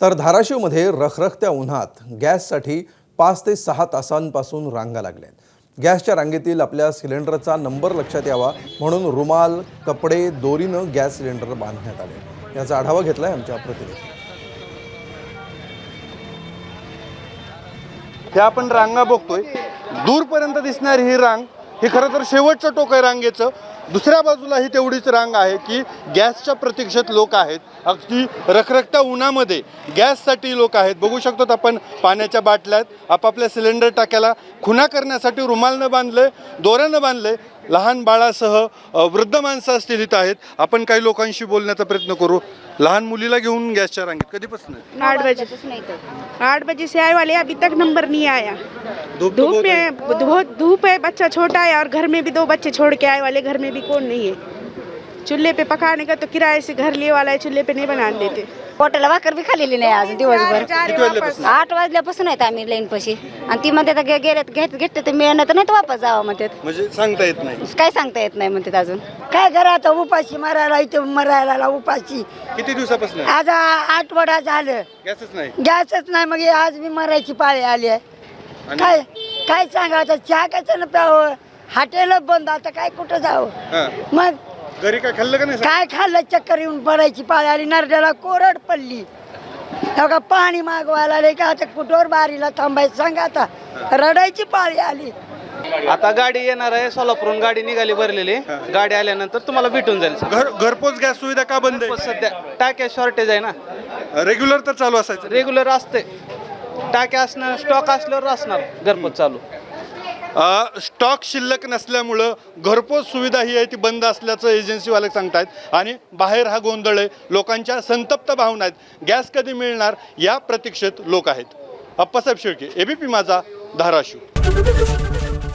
तर धाराशिवमध्ये रखरखत्या उन्हात गॅससाठी 5 ते 6 तासांपासून रांगा लागल्यात। गॅसच्या रांगेतील आपल्या सिलेंडरचा नंबर लक्षात यावा म्हणून रुमाल, कपडे, दोरीनं गॅस सिलेंडर बांधण्यात आले। याचा आढावा घेतलाय आमच्या प्रतिनिधी। हे आपण रांगा बघतोय, दूरपर्यंत दिसणारी ही रांग हे खरं तर शेवटचं टोक आहे रांगेचं। दुसऱ्या बाजूला ही तेवढीच रांग आहे की गॅसच्या प्रतीक्षेत लोक आहेत। अगदी रखरखत्या उन्हामध्ये गॅससाठी लोक आहेत। बघू शकतो आपण पाण्याच्या बाटल्यात आपापल्या सिलेंडर टाक्याला खुणा करण्यासाठी रुमाल न बांधले, दोऱ्यानं बांधले। लहान बाळासह वृद्ध माणसं असतील इथं आहेत। आपण काही लोकांशी बोलण्याचा प्रयत्न करू। लहान मुलीला घेऊन गॅसच्या रांगेत कधीपासून? 8 बजे से आए वाले, अभी तक नंबर नहीं आया। धूप में बहुत धूप है, बच्चा छोटा है और घर में भी 2 बच्चे छोड़ के आए वाले, घर में भी कौन नहीं है। चूल्हे पे पकाने का तो किराए से घर लिए वाला है, चूल्हे पे नहीं बनाने देते। हॉटेल भाकर बी खाल्लेली नाही अजून दिवसभर। किती वाजल्यापासून? 8 वाजल्यापासून आहेत आम्ही लाईन पाशी आणि ती म्हणते आता घेतले तर मिळणार तर नाही तर वापस जावं म्हणतात। म्हणजे सांगता येत नाही, काय सांगता येत नाही म्हणतात अजून। काय घरात उपाशी मरायला इथे मरायला उपाशी। किती दिवसापासून? आज आठवडा झालं गॅसच नाही। गॅसच नाही, मग आज मी मरायची पाळी आली आहे। काय काय सांगा आता, चहा कशानं प्यावं, हॉटेल बंद, आता काय कुठं जावं। मग घरी काय खाल्लं का नाही? काय खाल्लं, चक्कर येऊन पडायची पाळी आली, नरड्याला कोरड पडली। का पाणी मागवायला आले का आता कुठवर बारीला थांबायचं सांगा, आता रडायची पाळी आली। आता गाडी येणार आहे, सोलापूरहून गाडी निघाली भरलेली। गाडी आल्यानंतर तुम्हाला भेटून जाईल। घरपोच गॅस सुविधा का बंद आहे? सध्या टाक्या शॉर्टेज आहे ना। रेग्युलर तर चालू असायचं? रेग्युलर असते, टाक्या असणार, स्टॉक असल्यावर असणार घरपोच चालू। स्टॉक शिल्लक नसल्यामुळं घरपोच सुविधा ही आहे ती बंद असल्याचं एजन्सीवाले सांगतायत। आणि बाहेर हा गोंधळ आहे, लोकांच्या संतप्त भावना आहेत। गॅस कधी मिळणार या प्रतीक्षेत लोक आहेत। अप्पासाहेब शेळके, एबीपी माझा, धाराशिव।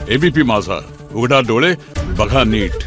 एबीपी माझा, उघडा डोळे बघा नीट।